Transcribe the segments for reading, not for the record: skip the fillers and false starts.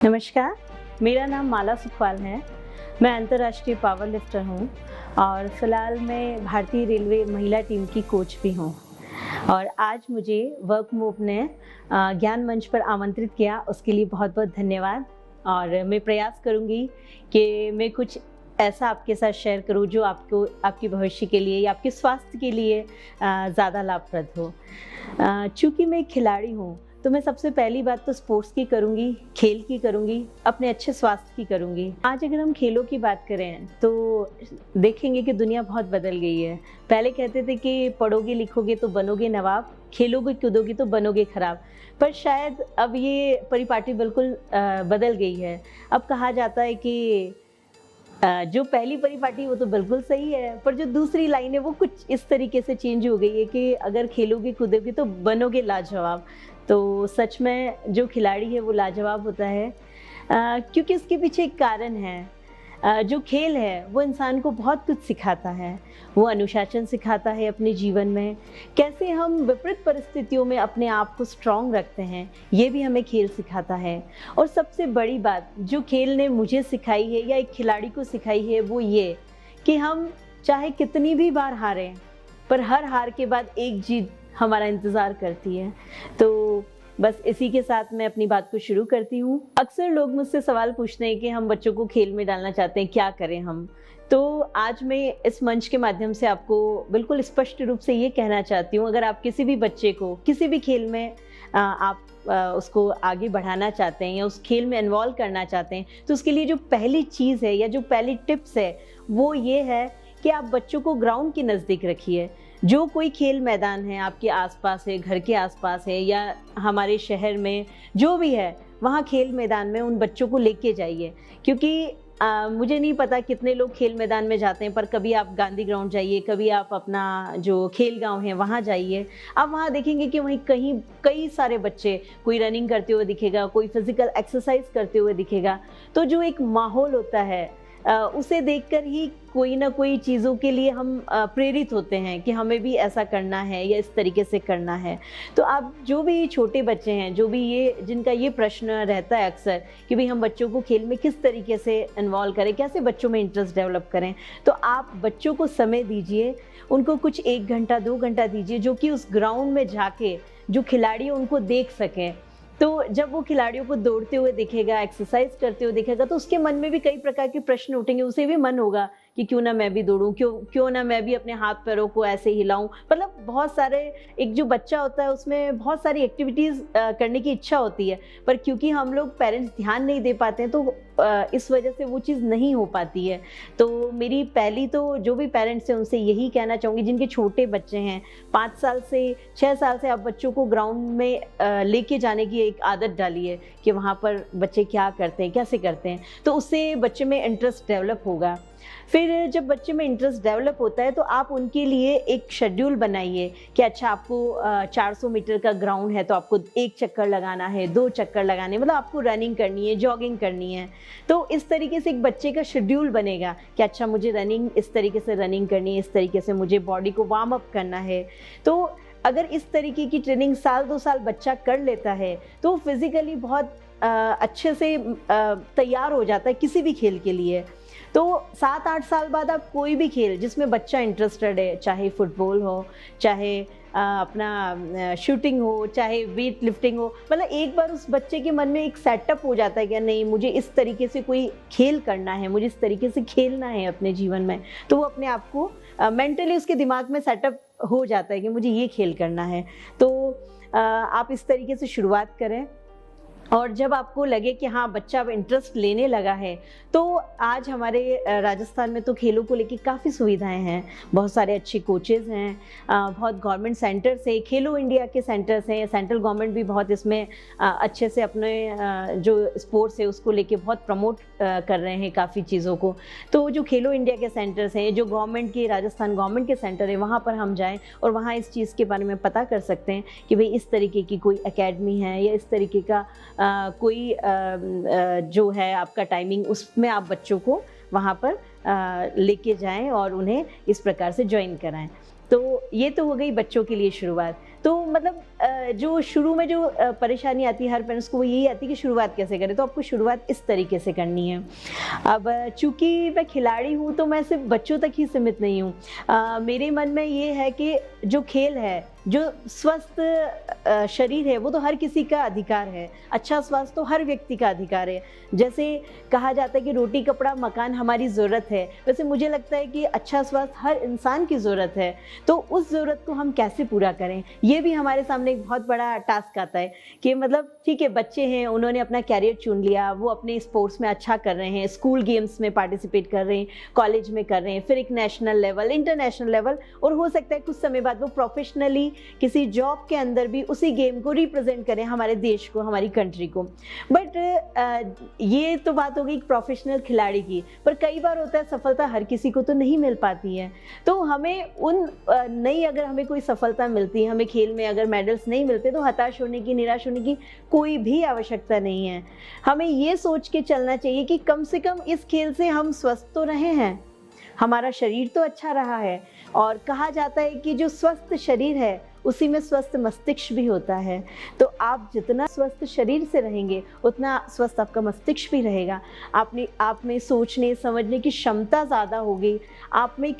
नमस्कार, मेरा नाम माला सुखवाल है। मैं अंतर्राष्ट्रीय पावर लिफ्टर हूँ और फ़िलहाल मैं भारतीय रेलवे महिला टीम की कोच भी हूँ। और आज मुझे वर्क मूव ने ज्ञान मंच पर आमंत्रित किया, उसके लिए बहुत-बहुत धन्यवाद। और मैं प्रयास करूँगी कि मैं कुछ ऐसा आपके साथ शेयर करूँ जो आपको आपके भविष्य के लिए या आपके स्वास्थ्य के लिए ज़्यादा लाभप्रद हो। चूँकि मैं एक खिलाड़ी हूँ, तो मैं सबसे पहली बात तो स्पोर्ट्स की करूँगी, खेल की करूँगी, अपने अच्छे स्वास्थ्य की करूँगी। आज अगर हम खेलों की बात करें तो देखेंगे कि दुनिया बहुत बदल गई है। पहले कहते थे कि पढ़ोगे लिखोगे तो बनोगे नवाब, खेलोगे कूदोगे तो बनोगे खराब। पर शायद अब ये परिपाटी बिल्कुल बदल गई है। अब कहा जाता है कि जो पहली परिपाटी वो तो बिल्कुल सही है, पर जो दूसरी लाइन है वो कुछ इस तरीके से चेंज हो गई है कि अगर खेलोगे कूदोगे तो बनोगे लाजवाब। तो सच में जो खिलाड़ी है वो लाजवाब होता है, क्योंकि उसके पीछे एक कारण है। जो खेल है वो इंसान को बहुत कुछ सिखाता है। वो अनुशासन सिखाता है अपने जीवन में, कैसे हम विपरीत परिस्थितियों में अपने आप को स्ट्रॉन्ग रखते हैं, ये भी हमें खेल सिखाता है। और सबसे बड़ी बात जो खेल ने मुझे सिखाई है या एक खिलाड़ी को सिखाई है वो ये कि हम चाहे कितनी भी बार हारें, पर हर हार के बाद एक जीत हमारा इंतज़ार करती है। तो बस इसी के साथ मैं अपनी बात को शुरू करती हूँ। अक्सर लोग मुझसे सवाल पूछते हैं कि हम बच्चों को खेल में डालना चाहते हैं, क्या करें हम? तो आज मैं इस मंच के माध्यम से आपको बिल्कुल स्पष्ट रूप से ये कहना चाहती हूँ, अगर आप किसी भी बच्चे को किसी भी खेल में आप उसको आगे बढ़ाना चाहते हैं या उस खेल में इन्वॉल्व करना चाहते हैं, तो उसके लिए जो पहली चीज़ है या जो पहली टिप्स है, वो ये है कि आप बच्चों को ग्राउंड के नज़दीक रखिए। जो कोई खेल मैदान है आपके आसपास है, घर के आसपास है या हमारे शहर में जो भी है, वहाँ खेल मैदान में उन बच्चों को लेके जाइए। क्योंकि मुझे नहीं पता कितने लोग खेल मैदान में जाते हैं, पर कभी आप गांधी ग्राउंड जाइए, कभी आप अपना जो खेल गांव है वहाँ जाइए। आप वहाँ देखेंगे कि वहीं कहीं कई सारे बच्चे, कोई रनिंग करते हुए दिखेगा, कोई फिजिकल एक्सरसाइज करते हुए दिखेगा। तो जो एक माहौल होता है उसे देखकर ही कोई ना कोई चीज़ों के लिए हम प्रेरित होते हैं कि हमें भी ऐसा करना है या इस तरीके से करना है। तो आप जो भी छोटे बच्चे हैं, जो भी ये जिनका ये प्रश्न रहता है अक्सर कि भई हम बच्चों को खेल में किस तरीके से इन्वॉल्व करें, कैसे बच्चों में इंटरेस्ट डेवलप करें, तो आप बच्चों को समय दीजिए, उनको कुछ 1 घंटा 2 घंटा दीजिए, जो कि उस ग्राउंड में जाके जो खिलाड़ी हैं उनको देख सकें। तो जब वो खिलाड़ियों को दौड़ते हुए दिखेगा, एक्सरसाइज करते हुए दिखेगा, तो उसके मन में भी कई प्रकार के प्रश्न उठेंगे। उसे भी मन होगा कि क्यों ना मैं भी दौड़ूं, क्यों ना मैं भी अपने हाथ पैरों को ऐसे हिलाऊं। मतलब बहुत सारे, एक जो बच्चा होता है उसमें बहुत सारी एक्टिविटीज़ करने की इच्छा होती है, पर क्योंकि हम लोग पेरेंट्स ध्यान नहीं दे पाते हैं, तो इस वजह से वो चीज़ नहीं हो पाती है। तो मेरी पहली तो जो भी पेरेंट्स हैं उनसे यही कहना चाहूँगी, जिनके छोटे बच्चे हैं, 5 साल से 6 साल से आप बच्चों को ग्राउंड में लेके जाने की एक आदत डालिए कि वहाँ पर बच्चे क्या करते हैं, कैसे करते हैं, तो उससे बच्चे में इंटरेस्ट डेवलप होगा। फिर जब बच्चे में इंटरेस्ट डेवलप होता है तो आप उनके लिए एक शेड्यूल बनाइए कि अच्छा आपको 400 मीटर का ग्राउंड है तो आपको 1 चक्कर लगाना है, 2 चक्कर लगाने, मतलब आपको रनिंग करनी है, जॉगिंग करनी है। तो इस तरीके से एक बच्चे का शेड्यूल बनेगा कि अच्छा मुझे रनिंग इस तरीके से रनिंग करनी है, इस तरीके से मुझे बॉडी को वार्म अप करना है। तो अगर इस तरीके की ट्रेनिंग साल 2 साल बच्चा कर लेता है तो फिज़िकली बहुत अच्छे से तैयार हो जाता है किसी भी खेल के लिए। तो 7-8 साल बाद आप कोई भी खेल जिसमें बच्चा इंटरेस्टेड है, चाहे फुटबॉल हो, चाहे अपना शूटिंग हो, चाहे वेट लिफ्टिंग हो, मतलब एक बार उस बच्चे के मन में एक सेटअप हो जाता है कि नहीं मुझे इस तरीके से कोई खेल करना है, मुझे इस तरीके से खेलना है अपने जीवन में। तो वो अपने आप को मेंटली उसके दिमाग में सेटअप हो जाता है कि मुझे ये खेल करना है। तो आप इस तरीके से शुरुआत करें। और जब आपको लगे कि हाँ बच्चा अब इंटरेस्ट लेने लगा है, तो आज हमारे राजस्थान में तो खेलों को लेके काफ़ी सुविधाएं हैं। बहुत सारे अच्छे कोचेज़ हैं, बहुत गवर्नमेंट सेंटर्स है, खेलो इंडिया के सेंटर्स हैं, सेंट्रल गवर्नमेंट भी बहुत इसमें अच्छे से अपने जो स्पोर्ट्स है उसको लेके बहुत प्रमोट कर रहे हैं काफ़ी चीज़ों को। तो जो खेलो इंडिया के सेंटर्स हैं, जो गवर्नमेंट के राजस्थान गवर्नमेंट के सेंटर है, वहाँ पर हम जाएँ और वहाँ इस चीज़ के बारे में पता कर सकते हैं कि भाई इस तरीके की कोई एकेडमी है या इस तरीके का कोई जो है आपका टाइमिंग, उसमें आप बच्चों को वहाँ पर लेके जाएं और उन्हें इस प्रकार से ज्वाइन कराएं। तो ये तो हो गई बच्चों के लिए शुरुआत। तो मतलब जो शुरू में जो परेशानी आती है हर पेरेंट्स को, वो यही आती है कि शुरुआत कैसे करें। तो आपको शुरुआत इस तरीके से करनी है। अब चूँकि मैं खिलाड़ी हूँ तो मैं सिर्फ बच्चों तक ही सीमित नहीं हूँ। मेरे मन में ये है कि जो खेल है, जो स्वस्थ शरीर है, वो तो हर किसी का अधिकार है। अच्छा स्वास्थ्य तो हर व्यक्ति का अधिकार है। जैसे कहा जाता है कि रोटी कपड़ा मकान हमारी ज़रूरत है, वैसे मुझे लगता है कि अच्छा स्वास्थ्य हर इंसान की ज़रूरत है। तो उस ज़रूरत को हम कैसे पूरा करें, ये भी हमारे सामने एक बहुत बड़ा टास्क आता है कि मतलब ठीक है, बच्चे हैं, उन्होंने अपना कैरियर चुन लिया, वो अपने स्पोर्ट्स में अच्छा कर रहे हैं, स्कूल गेम्स में पार्टिसिपेट कर रहे हैं, कॉलेज में कर रहे हैं, फिर एक नेशनल लेवल, इंटरनेशनल लेवल, और हो सकता है कुछ समय बाद वो प्रोफेशनली किसी जॉब के अंदर भी उसी गेम को रिप्रेजेंट करें, हमारे देश को, हमारी कंट्री को। बट ये तो बात हो गई प्रोफेशनल खिलाड़ी की, पर कई बार होता है सफलता हर किसी को तो नहीं मिल पाती है। तो हमें अगर हमें कोई सफलता मिलती है, हमें खेल में अगर मेडल्स नहीं मिलते, तो हताश होने की, निराश होने की कोई भी आवश्यकता नहीं है। हमें ये सोच के चलना चाहिए कि कम से कम इस खेल से हम स्वस्थ तो रहे हैं, हमारा शरीर तो अच्छा रहा है। और कहा जाता है कि जो स्वस्थ शरीर है उसी में स्वस्थ मस्तिष्क भी होता है। तो आप जितना स्वस्थ शरीर से रहेंगे उतना स्वस्थ आपका मस्तिष्क भी रहेगा। आप में सोचने समझने की क्षमता ज़्यादा होगी। आप में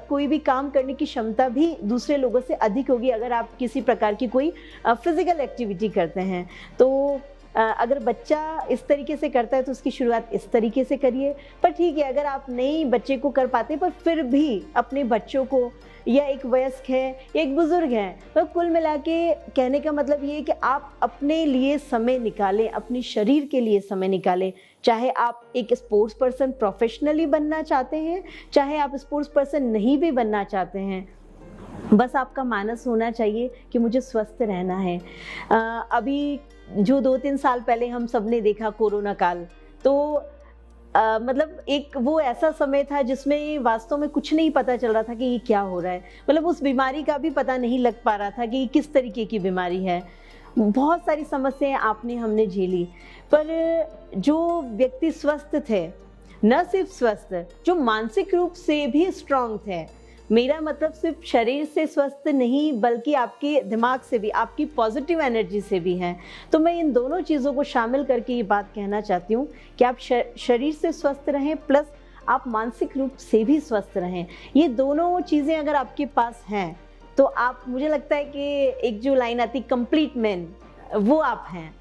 कोई भी काम करने की क्षमता भी दूसरे लोगों से अधिक होगी अगर आप किसी प्रकार की कोई फिजिकल एक्टिविटी करते हैं। तो अगर बच्चा इस तरीके से करता है तो उसकी शुरुआत इस तरीके से करिए। पर ठीक है, अगर आप नहीं बच्चे को कर पाते, पर फिर भी अपने बच्चों को, या एक वयस्क है, एक बुजुर्ग है, तो कुल मिला के कहने का मतलब ये है कि आप अपने लिए समय निकालें, अपने शरीर के लिए समय निकालें। चाहे आप एक स्पोर्ट्स पर्सन प्रोफेशनली बनना चाहते हैं, चाहे आप स्पोर्ट्स पर्सन नहीं भी बनना चाहते हैं, बस आपका मानस होना चाहिए कि मुझे स्वस्थ रहना है। अभी जो 2-3 साल पहले हम सब ने देखा कोरोना काल, तो मतलब एक वो ऐसा समय था जिसमें वास्तव में कुछ नहीं पता चल रहा था कि ये क्या हो रहा है। मतलब उस बीमारी का भी पता नहीं लग पा रहा था कि ये किस तरीके की बीमारी है। बहुत सारी समस्याएं हमने झेली, पर जो व्यक्ति स्वस्थ थे, न सिर्फ स्वस्थ, जो मानसिक रूप से भी स्ट्रांग थे, मेरा मतलब सिर्फ शरीर से स्वस्थ नहीं बल्कि आपके दिमाग से भी, आपकी पॉजिटिव एनर्जी से भी है। तो मैं इन दोनों चीज़ों को शामिल करके ये बात कहना चाहती हूँ कि आप शरीर से स्वस्थ रहें, प्लस आप मानसिक रूप से भी स्वस्थ रहें। ये दोनों चीज़ें अगर आपके पास हैं तो आप, मुझे लगता है कि एक जो लाइन आती कंप्लीट मैन, वो आप हैं।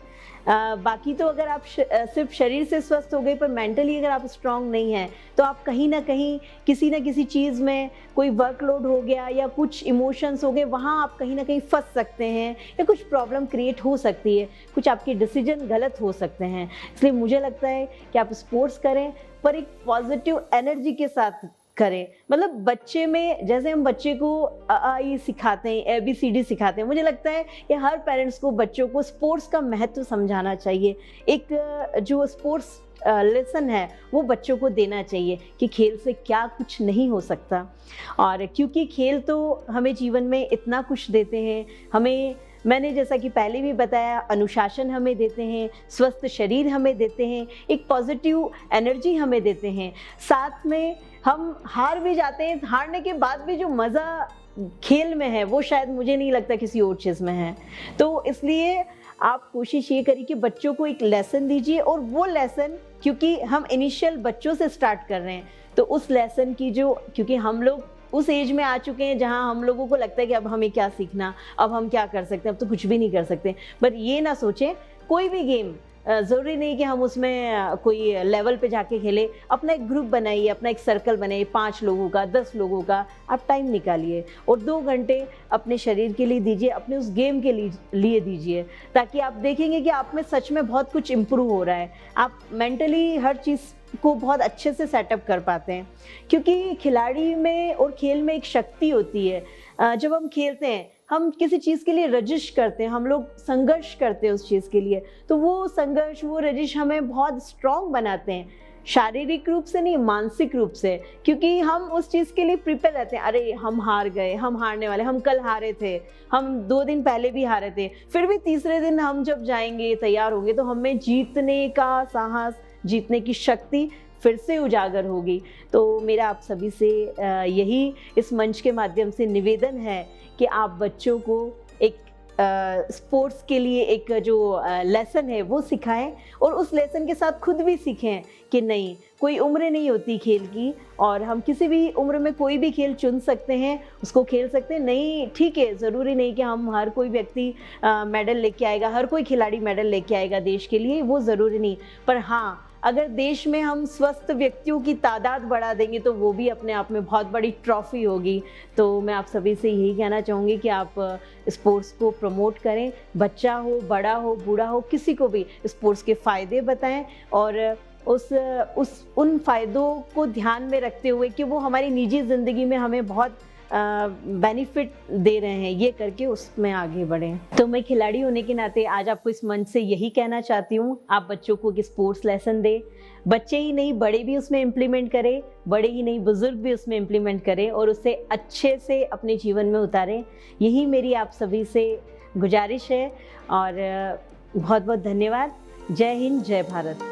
बाकी तो अगर आप सिर्फ शरीर से स्वस्थ हो गए पर मेंटली अगर आप स्ट्रांग नहीं हैं, तो आप कहीं ना कहीं किसी न किसी चीज़ में, कोई वर्कलोड हो गया या कुछ इमोशंस हो गए, वहाँ आप कहीं ना कहीं फंस सकते हैं, या कुछ प्रॉब्लम क्रिएट हो सकती है, कुछ आपके डिसीजन गलत हो सकते हैं। इसलिए मुझे लगता है कि आप स्पोर्ट्स करें, पर एक पॉजिटिव एनर्जी के साथ करें। मतलब बच्चे में जैसे हम बच्चे को अ आ ई सिखाते हैं, ABCD सिखाते हैं, मुझे लगता है कि हर पेरेंट्स को बच्चों को स्पोर्ट्स का महत्व समझाना चाहिए। एक जो स्पोर्ट्स लेसन है वो बच्चों को देना चाहिए कि खेल से क्या कुछ नहीं हो सकता। और क्योंकि खेल तो हमें जीवन में इतना कुछ देते हैं, मैंने जैसा कि पहले भी बताया, अनुशासन हमें देते हैं, स्वस्थ शरीर हमें देते हैं, एक पॉजिटिव एनर्जी हमें देते हैं। साथ में हम हार भी जाते हैं, हारने के बाद भी जो मज़ा खेल में है वो शायद मुझे नहीं लगता किसी और चीज़ में है। तो इसलिए आप कोशिश ये करिए कि बच्चों को एक लेसन दीजिए, और वो लेसन, क्योंकि हम इनिशियल बच्चों से स्टार्ट कर रहे हैं, तो उस लेसन की क्योंकि हम लोग उस एज में आ चुके हैं जहां हम लोगों को लगता है कि अब हमें क्या सीखना, अब हम क्या कर सकते हैं, अब तो कुछ भी नहीं कर सकते। बट ये ना सोचें, कोई भी गेम ज़रूरी नहीं कि हम उसमें कोई लेवल पे जाके खेलें। अपना एक ग्रुप बनाइए, अपना एक सर्कल बनाइए, 5 लोगों का, 10 लोगों का, आप टाइम निकालिए और 2 घंटे अपने शरीर के लिए दीजिए, अपने उस गेम के लिए दीजिए, ताकि आप देखेंगे कि आप में सच में बहुत कुछ इम्प्रूव हो रहा है। आप मेंटली हर चीज़ को बहुत अच्छे से सेटअप कर पाते हैं, क्योंकि खिलाड़ी में और खेल में एक शक्ति होती है। जब हम खेलते हैं, हम किसी चीज़ के लिए रजिश करते हैं, हम लोग संघर्ष करते हैं उस चीज़ के लिए, तो वो संघर्ष, वो रजिश हमें बहुत स्ट्रॉन्ग बनाते हैं, शारीरिक रूप से नहीं, मानसिक रूप से, क्योंकि हम उस चीज़ के लिए प्रिपेयर रहते हैं। अरे हम हार गए, हम हारने वाले, हम कल हारे थे, हम 2 दिन पहले भी हारे थे, फिर भी तीसरे दिन हम जब जाएंगे, तैयार होंगे, तो हमें जीतने का साहस, जीतने की शक्ति फिर से उजागर होगी। तो मेरा आप सभी से यही इस मंच के माध्यम से निवेदन है कि आप बच्चों को एक स्पोर्ट्स के लिए एक जो लेसन है वो सिखाएं और उस लेसन के साथ खुद भी सीखें कि नहीं, कोई उम्र नहीं होती खेल की और हम किसी भी उम्र में कोई भी खेल चुन सकते हैं, उसको खेल सकते हैं। नहीं, ठीक है, ज़रूरी नहीं कि हम हर कोई व्यक्ति मेडल लेके आएगा, हर कोई खिलाड़ी मेडल लेके आएगा देश के लिए, वो ज़रूरी नहीं। पर हाँ, अगर देश में हम स्वस्थ व्यक्तियों की तादाद बढ़ा देंगे तो वो भी अपने आप में बहुत बड़ी ट्रॉफी होगी। तो मैं आप सभी से यही कहना चाहूँगी कि आप स्पोर्ट्स को प्रमोट करें, बच्चा हो, बड़ा हो, बूढ़ा हो, किसी को भी स्पोर्ट्स के फ़ायदे बताएं और उन फ़ायदों को ध्यान में रखते हुए कि वो हमारी निजी ज़िंदगी में हमें बहुत बेनिफिट दे रहे हैं, ये करके उसमें आगे बढ़ें। तो मैं खिलाड़ी होने के नाते आज आपको इस मंच से यही कहना चाहती हूँ, आप बच्चों को एक स्पोर्ट्स लेसन दें। बच्चे ही नहीं, बड़े भी उसमें इम्प्लीमेंट करें, बड़े ही नहीं, बुजुर्ग भी उसमें इम्प्लीमेंट करें और उसे अच्छे से अपने जीवन में उतारें। यही मेरी आप सभी से गुजारिश है और बहुत बहुत धन्यवाद। जय हिंद, जय भारत।